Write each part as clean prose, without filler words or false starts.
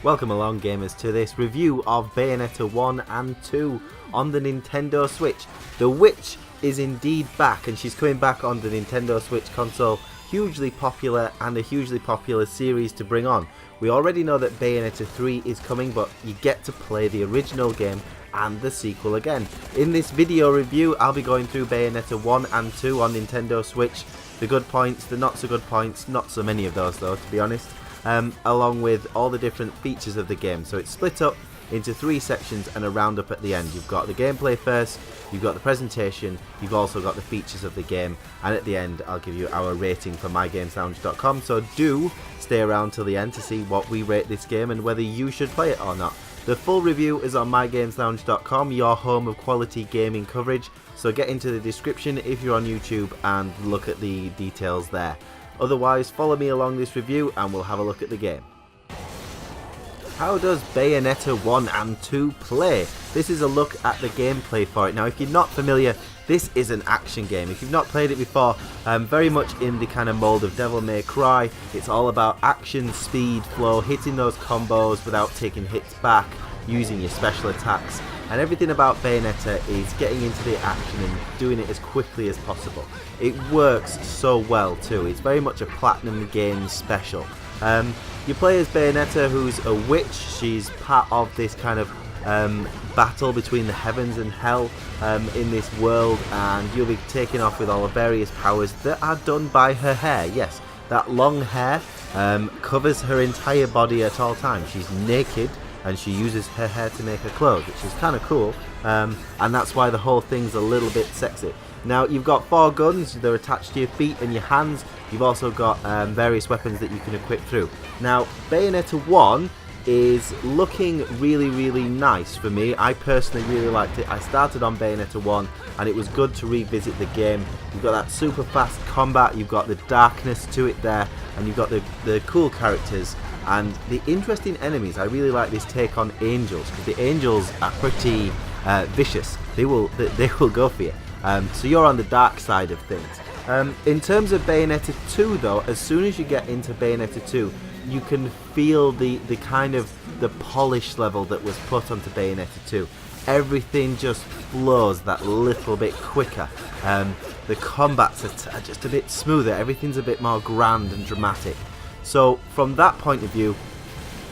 Welcome along gamers to this review of Bayonetta 1 and 2 on the Nintendo Switch. The witch is indeed back, and she's coming back on the Nintendo Switch console. Hugely popular and a hugely popular series to bring on. We already know that Bayonetta 3 is coming, but you get to play the original game and the sequel again. In this video review, I'll be going through Bayonetta 1 and 2 on Nintendo Switch. The good points, the not so good points, not so many of those though, to be honest. Along with all the different features of the game. So it's split up into 3 sections and a roundup at the end. You've got the gameplay first, you've got the presentation, you've also got the features of the game, and at the end I'll give you our rating for mygameslounge.com. So do stay around till the end to see what we rate this game and whether you should play it or not. The full review is on mygameslounge.com, your home of quality gaming coverage. So get into the description if you're on YouTube and look at the details there. Otherwise, follow me along this review and we'll have a look at the game. How does Bayonetta 1 and 2 play? This is a look at the gameplay for it. Now, if you're not familiar, this is an action game. If you've not played it before, very much in the kind of mold of Devil May Cry. It's all about action, speed, flow, hitting those combos without taking hits back, using your special attacks. And everything about Bayonetta is getting into the action and doing it as quickly as possible. It works so well too. It's very much a Platinum Games special. You play as Bayonetta, who's a witch. She's part of this kind of battle between the heavens and hell in this world, and you'll be taking off with all the various powers that are done by her hair. Yes, that long hair covers her entire body at all times. She's naked, and she uses her hair to make her clothes, which is kind of cool, and that's why the whole thing's a little bit sexy. Now, you've got 4 guns, they're attached to your feet and your hands. You've also got various weapons that you can equip through. Now, Bayonetta 1 is looking really nice for me. I personally really liked it. I started on Bayonetta 1 and it was good to revisit the game. You've got that super fast combat, you've got the darkness to it there, and you've got the cool characters and the interesting enemies. I really like this take on angels, because the angels are pretty vicious. They will go for you. So you're on the dark side of things. In terms of Bayonetta 2 though, as soon as you get into Bayonetta 2, you can feel the kind of the polish level that was put onto Bayonetta 2. Everything just flows that little bit quicker. The combats are just a bit smoother. Everything's a bit more grand and dramatic. So from that point of view,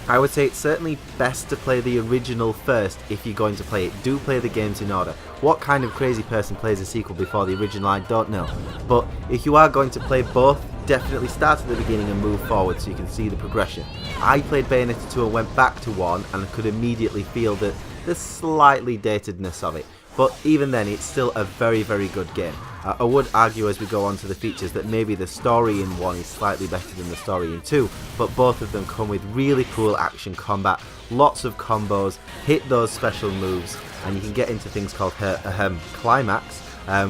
I would say it's certainly best to play the original first if you're going to play it. Do play the games in order. What kind of crazy person plays a sequel before the original, I don't know. But if you are going to play both, definitely start at the beginning and move forward so you can see the progression. I played Bayonetta 2 and went back to 1 and could immediately feel the slightly datedness of it. But even then, it's still a very good game. I would argue as we go on to the features that maybe the story in 1 is slightly better than the story in 2, but both of them come with really cool action combat, lots of combos, hit those special moves, and you can get into things called climax,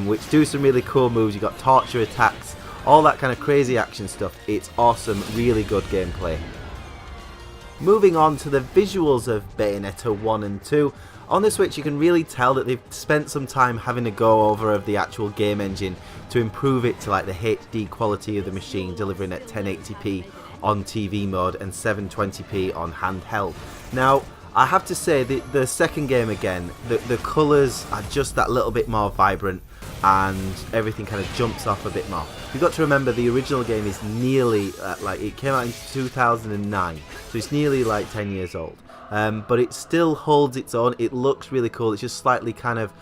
which do some really cool moves. You've got torture attacks, all that kind of crazy action stuff. It's awesome, really good gameplay. Moving on to the visuals of Bayonetta 1 and 2. On the Switch, you can really tell that they've spent some time having a go over of the actual game engine to improve it to like the HD quality of the machine, delivering at 1080p on TV mode and 720p on handheld. Now, I have to say the second game again, the colours are just that little bit more vibrant and everything kind of jumps off a bit more. You've got to remember the original game is nearly, it came out in 2009, so it's nearly like 10 years old. But it still holds its own. It looks really cool. It's just slightly kind of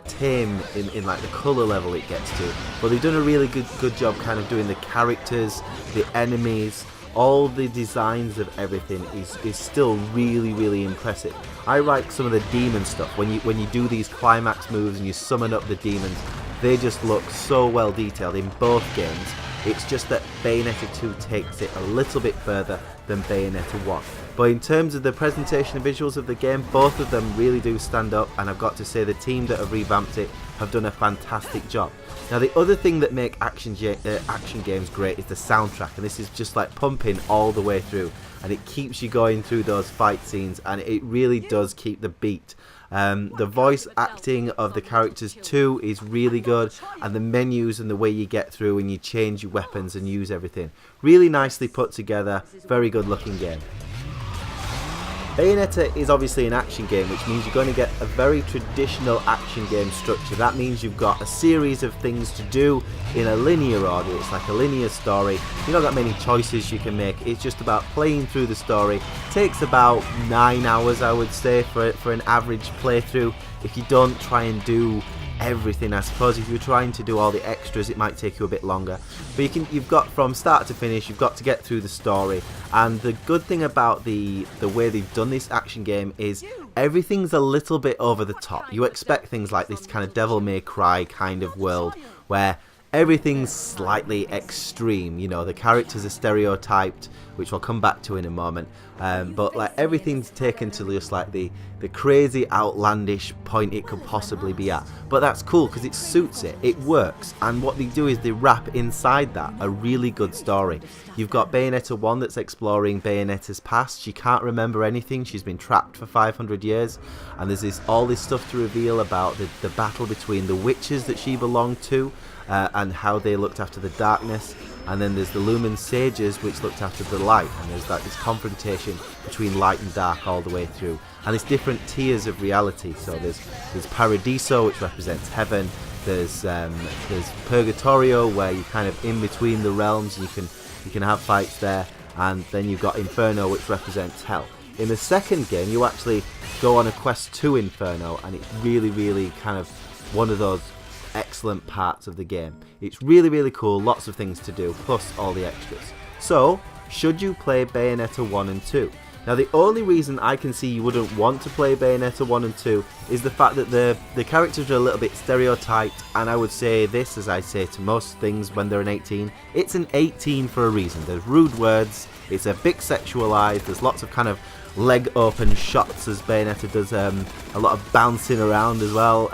tame in like the colour level it gets to. But they've done a really good job kind of doing the characters, the enemies, all the designs of everything is still really impressive. I like some of the demon stuff. When you do these climax moves and you summon up the demons, they just look so well detailed in both games. It's just that Bayonetta 2 takes it a little bit further than Bayonetta 1. But in terms of the presentation and visuals of the game, both of them really do stand up, and I've got to say the team that have revamped it have done a fantastic job. Now, the other thing that make action games great is the soundtrack, and this is just like pumping all the way through, and it keeps you going through those fight scenes, and it really does keep the beat. The voice acting of the characters too is really good, and the menus and the way you get through and you change your weapons and use everything, really nicely put together. Very good looking game. Bayonetta is obviously an action game, which means you're going to get a very traditional action game structure. That means you've got a series of things to do in a linear order. It's like a linear story. You've not got many choices you can make. It's just about playing through the story. It takes about 9 hours, I would say, for an average playthrough. If you don't try and do everything, I suppose. If you're trying to do all the extras, it might take you a bit longer, but you've got from start to finish, you've got to get through the story. And the good thing about the way they've done this action game is everything's a little bit over the top. You expect things like this kind of Devil May Cry kind of world where everything's slightly extreme. You know, the characters are stereotyped, which we'll come back to in a moment, but like everything's taken to just like the crazy outlandish point it could possibly be at. But that's cool because it suits it, it works, and what they do is they wrap inside that a really good story. You've got Bayonetta 1 that's exploring Bayonetta's past. She can't remember anything, she's been trapped for 500 years, and there's all this stuff to reveal about the battle between the witches that she belonged to, and how they looked after the darkness. And then there's the Lumen Sages, which looked after the light, and there's like this confrontation between light and dark all the way through. And there's different tiers of reality. So there's Paradiso, which represents heaven. There's Purgatorio, where you're kind of in between the realms. You can have fights there. And then you've got Inferno, which represents hell. In the second game, you actually go on a quest to Inferno, and it's really, really kind of one of those excellent parts of the game. It's really, really cool, lots of things to do, plus all the extras. So, should you play Bayonetta 1 and 2? Now, the only reason I can see you wouldn't want to play Bayonetta 1 and 2 is the fact that the characters are a little bit stereotyped, and I would say this, as I say to most things when they're an 18, it's an 18 for a reason. There's rude words, it's a bit sexualized, there's lots of kind of leg open shots as Bayonetta does, a lot of bouncing around as well,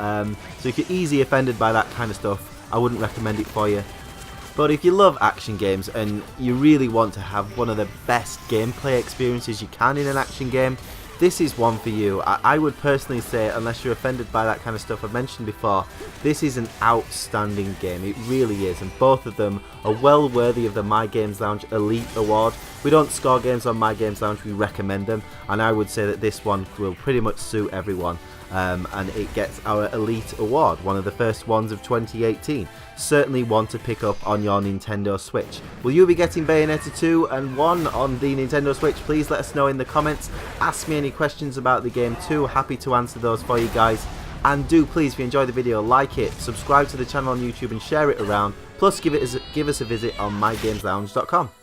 so if you're easily offended by that kind of stuff, I wouldn't recommend it for you. But if you love action games and you really want to have one of the best gameplay experiences you can in an action game, this is one for you. I would personally say, unless you're offended by that kind of stuff I've mentioned before, this is an outstanding game. It really is, and both of them are well worthy of the My Games Lounge Elite Award. We don't score games on My Games Lounge, we recommend them, and I would say that this one will pretty much suit everyone. And it gets our Elite Award, one of the first ones of 2018. Certainly one to pick up on your Nintendo Switch. Will you be getting Bayonetta 2 and 1 on the Nintendo Switch? Please let us know in the comments. Ask me any questions about the game too. Happy to answer those for you guys. And do please, if you enjoyed the video, like it, subscribe to the channel on YouTube and share it around. Plus give us a visit on mygameslounge.com.